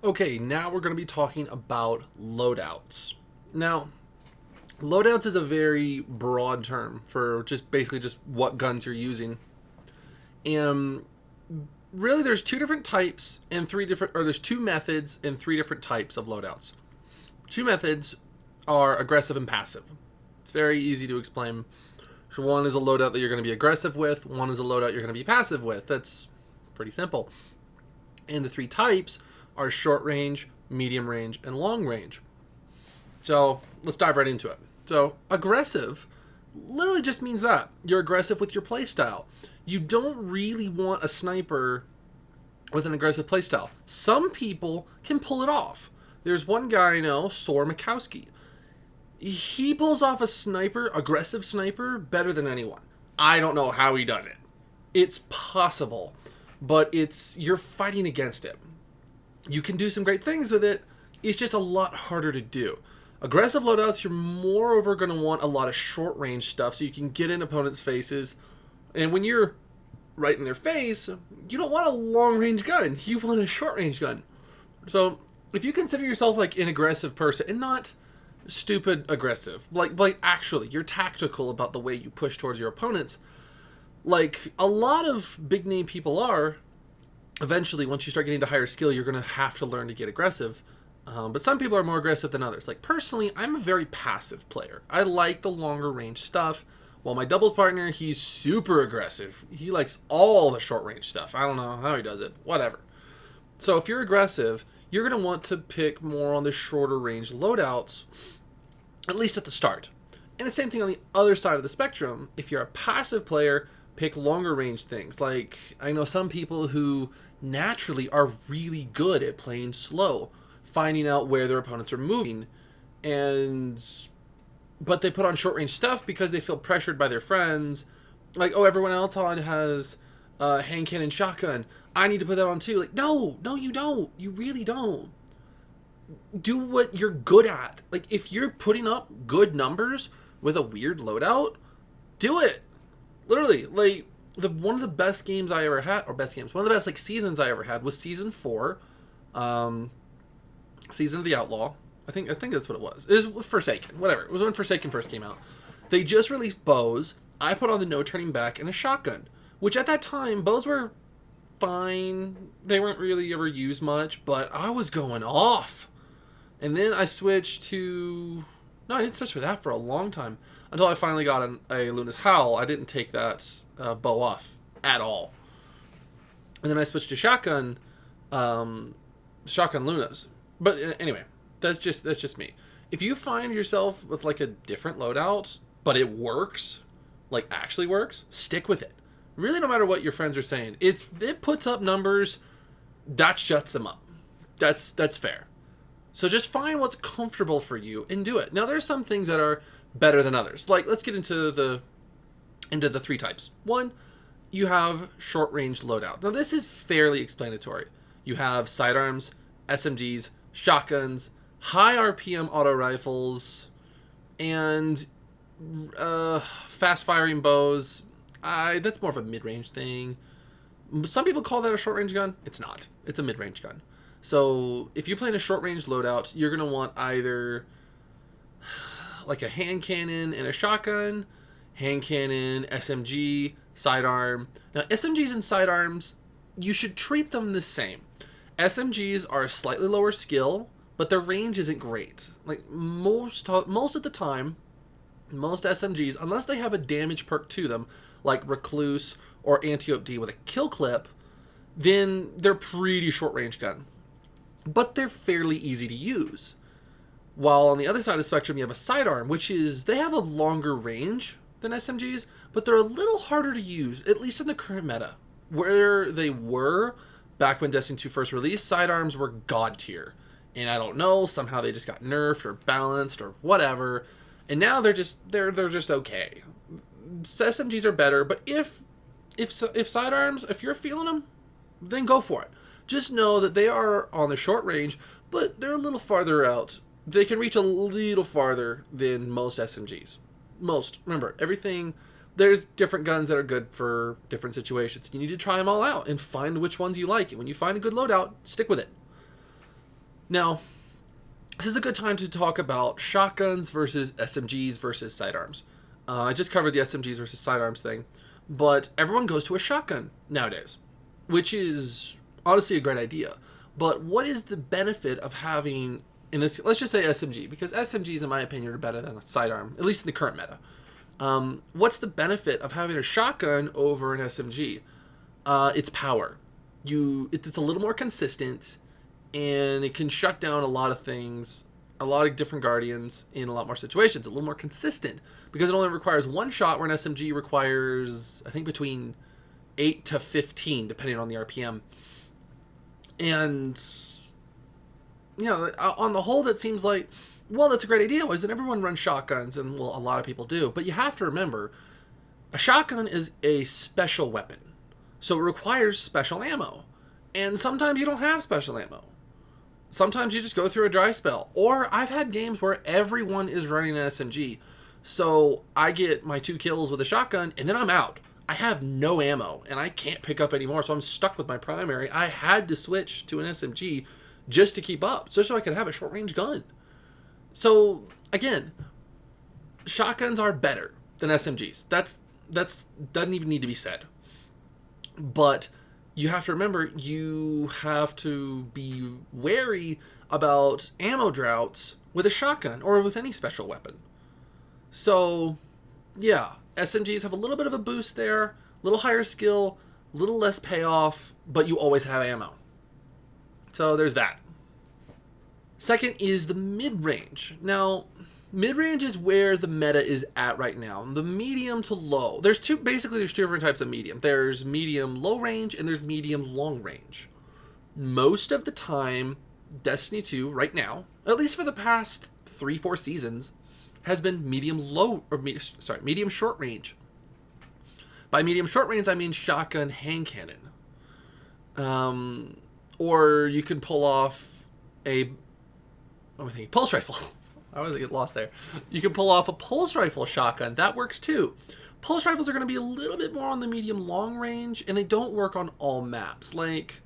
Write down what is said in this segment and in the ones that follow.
Okay, now we're going to be talking about loadouts. Now, loadouts is a very broad term for just basically just what guns you're using. And really there's two different types and three different or there's two methods and three different types of loadouts. Two methods are aggressive and passive. It's very easy to explain. So one is a loadout that you're going to be aggressive with, one is a loadout you're going to be passive with. That's pretty simple. And the three types are short range, medium range, and long range. So let's dive right into it. So aggressive literally just means that. You're aggressive with your playstyle. You don't really want a sniper with an aggressive playstyle. Some people can pull it off. There's one guy I know, Soar Mikowski. He pulls off a sniper, aggressive sniper, better than anyone. I don't know how he does it. It's possible, but you're fighting against it. You can do some great things with it. It's just a lot harder to do. Aggressive loadouts, you're moreover going to want a lot of short range stuff so you can get in opponents' faces. And when you're right in their face, you don't want a long range gun. You want a short range gun. So if you consider yourself like an aggressive person and not stupid aggressive, like actually you're tactical about the way you push towards your opponents, like a lot of big name people are, eventually once you start getting to higher skill, you're going to have to learn to get aggressive. But some people are more aggressive than others. Like personally, I'm a very passive player. I like the longer range stuff. While my doubles partner, he's super aggressive. He likes all the short range stuff. I don't know how he does it. Whatever. So if you're aggressive, you're going to want to pick more on the shorter range loadouts, at least at the start. And the same thing on the other side of the spectrum. If you're a passive player, pick longer range things. Like I know some people who naturally are really good at playing slow, finding out where their opponents are moving, but they put on short range stuff because they feel pressured by their friends. Like, oh, everyone else has hand cannon shotgun. I need to put that on too. Like, no, you don't. You really don't. Do what you're good at. Like, if you're putting up good numbers with a weird loadout, do it. Literally, like one of the best games I ever had, or best games, one of the best like seasons I ever had was season 4, Season of the Outlaw. I think that's what it was. It was Forsaken, whatever. It was when Forsaken first came out. They just released bows. I put on the no turning back and a shotgun, which at that time bows were fine. They weren't really ever used much, but I was going off. And then I switched to... No, I didn't switch with that for a long time. Until I finally got a Luna's Howl. I didn't take that bow off at all. And then I switched to shotgun Lunas. But anyway, that's just me. If you find yourself with like a different loadout, but it works, like actually works, stick with it. Really, no matter what your friends are saying, it puts up numbers, that shuts them up. That's fair. So just find what's comfortable for you and do it. Now there's some things that are better than others. Like let's get into the three types. One, you have short range loadout. Now this is fairly explanatory. You have sidearms, SMGs, shotguns, high RPM auto rifles, and fast firing bows. That's more of a mid-range thing. Some people call that a short-range gun. It's not. It's a mid-range gun. So if you're playing a short-range loadout, you're going to want either like a hand cannon and a shotgun, hand cannon, SMG, sidearm. Now, SMGs and sidearms, you should treat them the same. SMGs are a slightly lower skill, but their range isn't great. Like most of the time, most SMGs, unless they have a damage perk to them, like Recluse or Anti-OD with a kill clip, then they're pretty short range gun. But they're fairly easy to use. While on the other side of the spectrum, you have a sidearm, they have a longer range than SMGs, but they're a little harder to use, at least in the current meta. Where they were back when Destiny 2 first released, sidearms were god tier. And I don't know, somehow they just got nerfed or balanced or whatever. And now they're just okay. SMGs are better, but if sidearms, if you're feeling them, then go for it. Just know that they are on the short range, but they're a little farther out. They can reach a little farther than most SMGs. Remember, everything, there's different guns that are good for different situations. You need to try them all out and find which ones you like. And when you find a good loadout, stick with it. Now, this is a good time to talk about shotguns versus SMGs versus sidearms. I just covered the SMGs versus sidearms thing, but everyone goes to a shotgun nowadays, which is honestly a great idea. But what is the benefit of having, in this, let's just say SMG, because SMGs, in my opinion, are better than a sidearm, at least in the current meta. What's the benefit of having a shotgun over an SMG? It's power. It's a little more consistent, and it can shut down a lot of things, a lot of different guardians in a lot more situations. A little more consistent because it only requires one shot, where an SMG requires, I think, between 8 to 15, depending on the RPM. And, you know, on the whole, that seems like, well, that's a great idea. Why doesn't everyone run shotguns? And, well, a lot of people do. But you have to remember, a shotgun is a special weapon. So it requires special ammo. And sometimes you don't have special ammo. Sometimes you just go through a dry spell. Or I've had games where everyone is running an SMG. So I get my 2 kills with a shotgun, and then I'm out. I have no ammo, and I can't pick up anymore, so I'm stuck with my primary. I had to switch to an SMG just to keep up, just so I could have a short-range gun. So, again, shotguns are better than SMGs. That's doesn't even need to be said. But you have to remember, you have to be wary about ammo droughts with a shotgun or with any special weapon. So, yeah, SMGs have a little bit of a boost there, a little higher skill, a little less payoff, but you always have ammo. So there's that. Second is the mid-range. Now, mid-range is where the meta is at right now. The medium to low. There's two different types of medium. There's medium low range and there's medium long range. Most of the time, Destiny 2 right now, at least for the past 3-4 seasons, has been medium short range. By medium short range, I mean shotgun hand cannon. Or you can pull off pulse rifle. I was get lost there. You can pull off a pulse rifle shotgun. That works too. Pulse rifles are going to be a little bit more on the medium long range, and they don't work on all maps. Like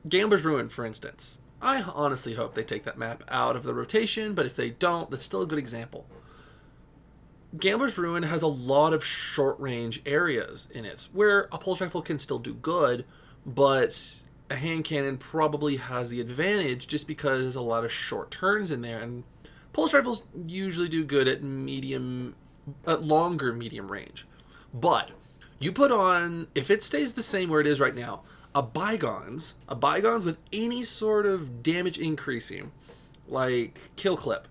Gambler's Ruin, for instance. I honestly hope they take that map out of the rotation, but if they don't, that's still a good example. Gambler's Ruin has a lot of short-range areas in it, where a pulse rifle can still do good, but a hand cannon probably has the advantage just because there's a lot of short turns in there, and pulse rifles usually do good at longer medium range. But you put on, if it stays the same where it is right now, a bygones with any sort of damage increasing, like kill clip,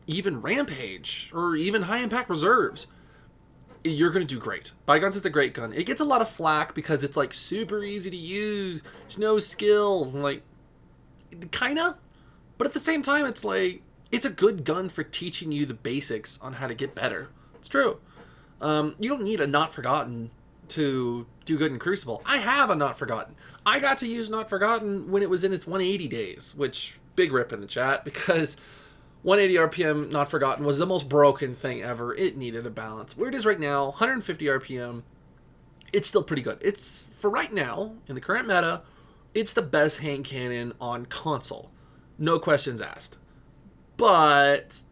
even rampage, or even high impact reserves, you're going to do great. Bygones is a great gun. It gets a lot of flack because it's like super easy to use. There's no skill, like kinda, but at the same time, it's like it's a good gun for teaching you the basics on how to get better. It's true. You don't need a Not Forgotten to do good in Crucible. I have a Not Forgotten. I got to use Not Forgotten when it was in its 180 days, which big rip in the chat because 180 RPM Not Forgotten was the most broken thing ever. It needed a balance. Where it is right now, 150 RPM, it's still pretty good. It's, for right now, in the current meta, it's the best hand cannon on console. No questions asked. But,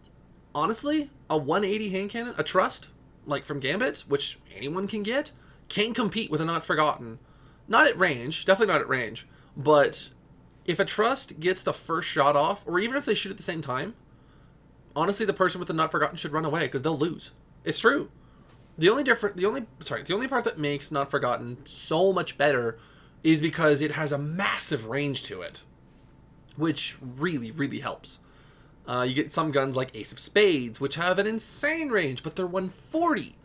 honestly, a 180 hand cannon, a Trust, like from Gambit, which anyone can get, can compete with a Not Forgotten. Not at range, definitely not at range, but if a Trust gets the first shot off, or even if they shoot at the same time, honestly, the person with the Not Forgotten should run away because they'll lose. It's true. The only part that makes Not Forgotten so much better is because it has a massive range to it, which really, really helps. You get some guns like Ace of Spades, which have an insane range, but they're 140.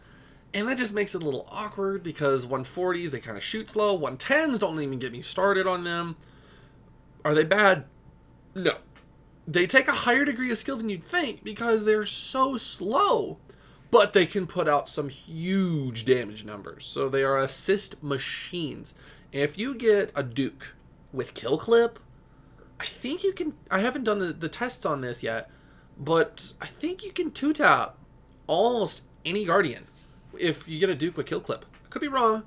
And that just makes it a little awkward because 140s, they kind of shoot slow. 110s, don't even get me started on them. Are they bad? No. They take a higher degree of skill than you'd think because they're so slow, but they can put out some huge damage numbers. So they are assist machines. If you get a Duke with kill clip, I think you can, I haven't done the tests on this yet, but I think you can 2-tap almost any Guardian if you get a Duke with kill clip. I could be wrong,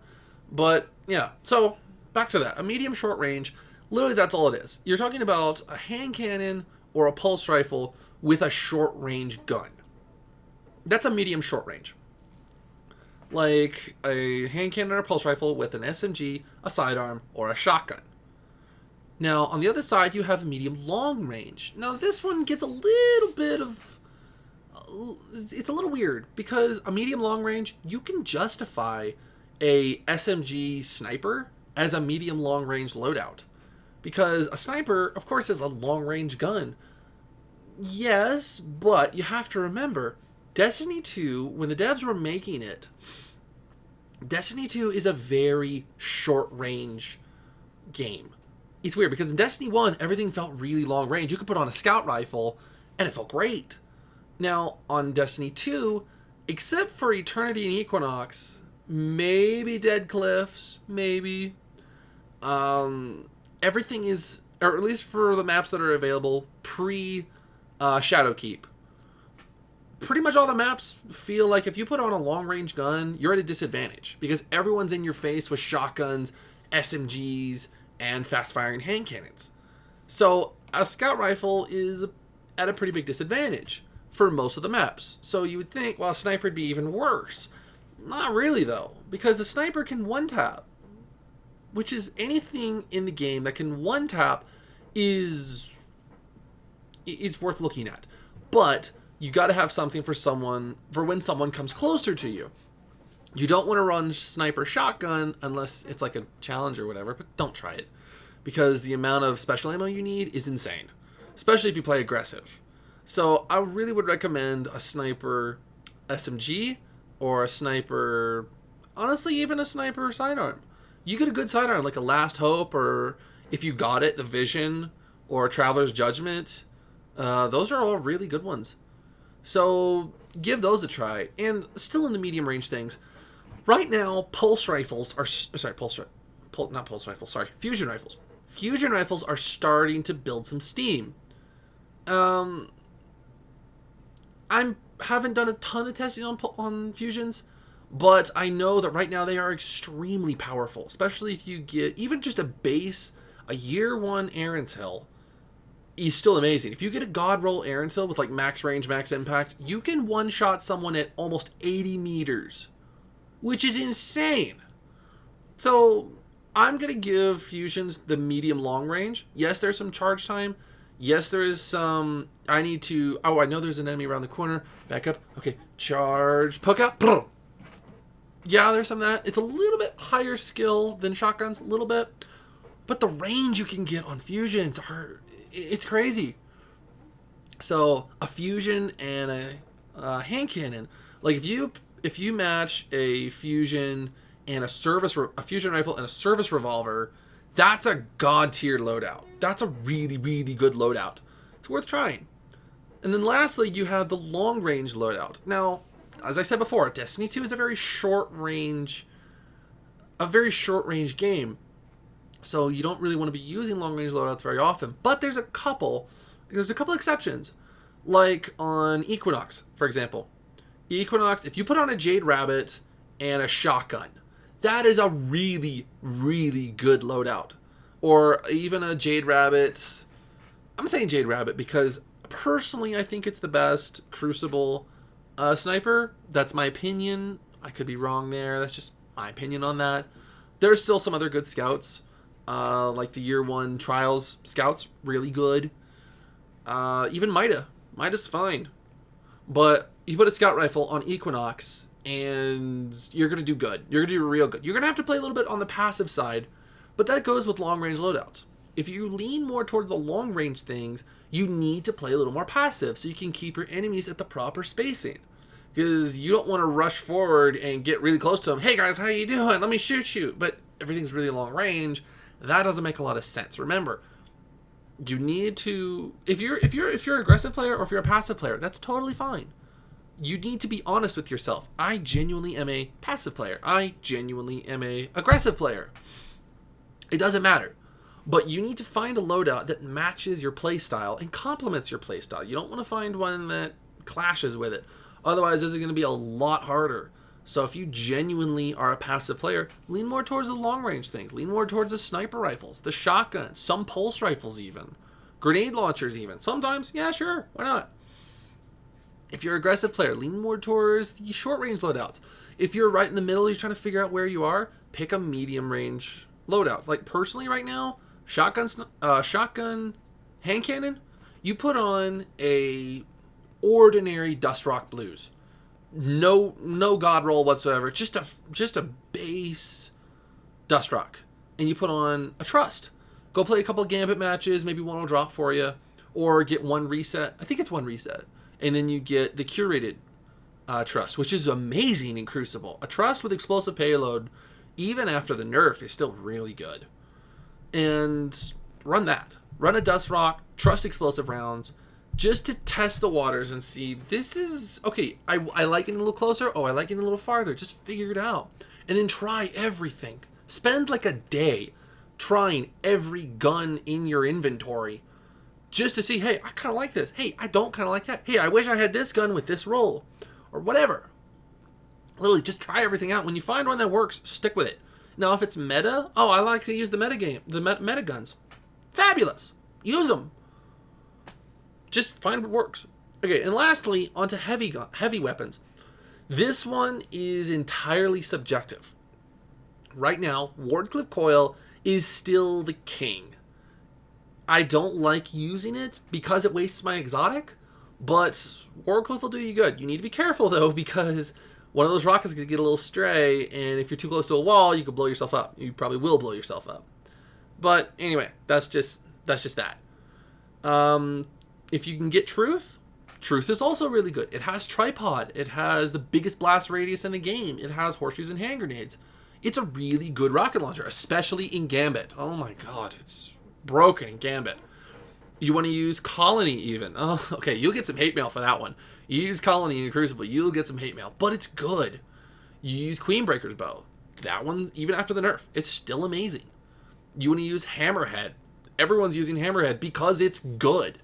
but yeah. So back to that. A medium short range, Literally, that's all it is. You're talking about a hand cannon or a pulse rifle with a short range gun. That's a medium short range. Like a hand cannon or a pulse rifle with an SMG, a sidearm, or a shotgun. Now, on the other side, you have medium long range. Now, this one gets a little bit of... It's a little weird, because a medium long range, you can justify a SMG sniper as a medium long range loadout. Because a sniper, of course, is a long range gun. Yes, but you have to remember, Destiny 2, when the devs were making it, Destiny 2 is a very short range game. It's weird because in Destiny 1, everything felt really long range. You could put on a scout rifle and it felt great. Now, on Destiny 2, except for Eternity and Equinox, maybe Dead Cliffs, maybe, everything is, or at least for the maps that are available, pre-Shadowkeep. Pretty much all the maps feel like if you put on a long-range gun, you're at a disadvantage because everyone's in your face with shotguns, SMGs, and fast-firing hand cannons. So a scout rifle is at a pretty big disadvantage for most of the maps. So you would think, well, a sniper would be even worse. Not really, though, because a sniper can one-tap, which is anything in the game that can one-tap is worth looking at. But you got to have something for when someone comes closer to you. You don't want to run sniper shotgun unless it's like a challenge or whatever, but don't try it. Because the amount of special ammo you need is insane. Especially if you play aggressive. So I really would recommend a sniper SMG or a sniper, honestly even a sniper sidearm. You get a good sidearm like a Last Hope, or if you got it, the Vision or Traveler's Judgment. Those are all really good ones. So give those a try. And still in the medium range things, right now pulse rifles are fusion rifles. Fusion rifles are starting to build some steam. I haven't done a ton of testing on fusions, but I know that right now they are extremely powerful, especially if you get even just a year one Aaron's Hill is still amazing. If you get a God Roll Aaron's Hill with like max range, max impact, you can one-shot someone at almost 80 meters, which is insane. So I'm going to give fusions the medium long range. Yes, there's some charge time. Yes, there is some... I know there's an enemy around the corner. Back up. Okay, charge. Poke out. Boom. Yeah, there's some of that. It's a little bit higher skill than shotguns, a little bit. But the range you can get on fusions it's crazy. So, a fusion and a hand cannon. Like, if you match a fusion and a fusion rifle and a service revolver, that's a god-tier loadout. That's a really, really good loadout. It's worth trying. And then lastly, you have the long-range loadout. Now, as I said before, Destiny 2 is a very short-range game. So you don't really want to be using long-range loadouts very often. But there's a couple exceptions. Like on Equinox, for example. Equinox, if you put on a Jade Rabbit and a shotgun, that is a really, really good loadout. Or even a Jade Rabbit. I'm saying Jade Rabbit because personally I think it's the best Crucible sniper. That's my opinion. I could be wrong there. That's just my opinion on that. There's still some other good scouts. Like the Year 1 Trials scouts. Really good. Even Mida. Mida's fine. But you put a scout rifle on Equinox and you're going to do good. You're going to do real good. You're going to have to play a little bit on the passive side, but that goes with long-range loadouts. If you lean more toward the long-range things, you need to play a little more passive so you can keep your enemies at the proper spacing. Because you don't want to rush forward and get really close to them. Hey guys, how you doing? Let me shoot you. But everything's really long range. That doesn't make a lot of sense. Remember, you need to... If you're an aggressive player or if you're a passive player, that's totally fine. You need to be honest with yourself. I genuinely am a passive player. I genuinely am a aggressive player. It doesn't matter. But you need to find a loadout that matches your playstyle and complements your playstyle. You don't want to find one that clashes with it. Otherwise, this is going to be a lot harder. So if you genuinely are a passive player, lean more towards the long range things. Lean more towards the sniper rifles, the shotguns, some pulse rifles even. Grenade launchers even. Sometimes, yeah, sure, why not? If you're an aggressive player, lean more towards the short range loadouts. If you're right in the middle, you're trying to figure out where you are, pick a medium range loadout. Like personally right now, shotgun, hand cannon, you put on a ordinary Dust Rock Blues. No god roll whatsoever. Just a base Dust Rock. And you put on a Trust. Go play a couple of Gambit matches, maybe one will drop for you. Or get one reset. I think it's one reset. And then you get the curated Trust, which is amazing in Crucible. A Trust with explosive payload, even after the nerf, is still really good. And run that. Run a Dust Rock, Trust explosive rounds, just to test the waters and see, this is, okay, I like it a little closer, oh, I like it a little farther. Just figure it out. And then try everything. Spend like a day trying every gun in your inventory just to see, hey, I kind of like this. Hey, I don't kind of like that. Hey, I wish I had this gun with this roll. Or whatever. Literally, just try everything out. When you find one that works, stick with it. Now, if it's meta, oh, I like to use the meta guns. Fabulous. Use them. Just find what works. Okay, and lastly, onto heavy weapons. This one is entirely subjective. Right now, Wardcliffe Coil is still the king. I don't like using it because it wastes my exotic, but Wardcliffe will do you good. You need to be careful, though, because one of those rockets could get a little stray, and if you're too close to a wall, you could blow yourself up. You probably will blow yourself up. But anyway, that's just that. If you can get Truth is also really good. It has tripod. It has the biggest blast radius in the game. It has horseshoes and hand grenades. It's a really good rocket launcher, especially in Gambit. Oh my god, it's broken in Gambit. You want to use Colony even. Oh, okay, you'll get some hate mail for that one. You use Colony in Crucible, you'll get some hate mail, but it's good. You use Queenbreaker's bow. That one, even after the nerf, it's still amazing. You want to use Hammerhead. Everyone's using Hammerhead because it's good.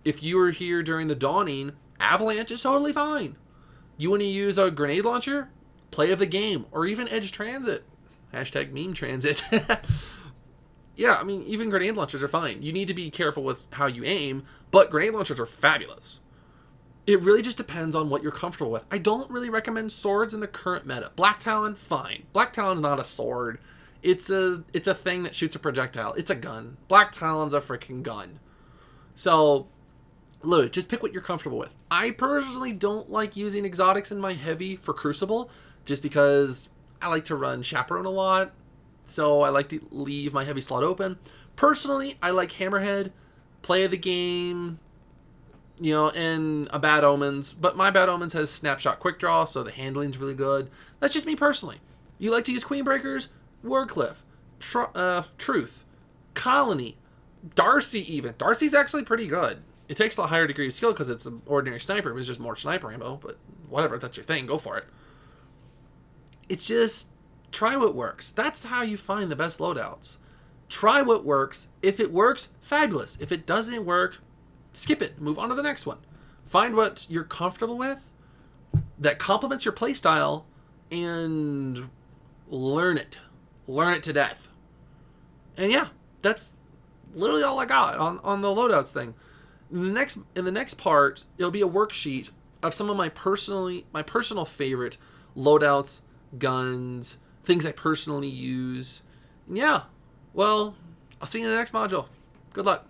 If you were here during the Dawning, Avalanche is totally fine. You want to use a grenade launcher? Play of the game, or even Edge Transit. Hashtag meme transit. Yeah, I mean, even grenade launchers are fine. You need to be careful with how you aim, but grenade launchers are fabulous. It really just depends on what you're comfortable with. I don't really recommend swords in the current meta. Black Talon, fine. Black Talon's not a sword. It's a thing that shoots a projectile. It's a gun. Black Talon's a freaking gun. So, look, just pick what you're comfortable with. I personally don't like using exotics in my heavy for Crucible, just because I like to run Chaperone a lot. So I like to leave my heavy slot open. Personally, I like Hammerhead, play of the game, and a Bad Omens. But my Bad Omens has Snapshot Quick Draw, so the handling's really good. That's just me personally. You like to use Queenbreakers? Wardcliffe, Truth, Colony, Darcy even. Darcy's actually pretty good. It takes a higher degree of skill because it's an ordinary sniper. It's just more sniper ammo, but whatever, if that's your thing, go for it. It's just, try what works. That's how you find the best loadouts. Try what works. If it works, fabulous. If it doesn't work, skip it. Move on to the next one. Find what you're comfortable with that complements your playstyle and learn it. Learn it to death. And yeah, that's literally all I got on the loadouts thing. In the next part, it'll be a worksheet of some of my personal favorite loadouts, guns, things I personally use. And yeah, well, I'll see you in the next module. Good luck.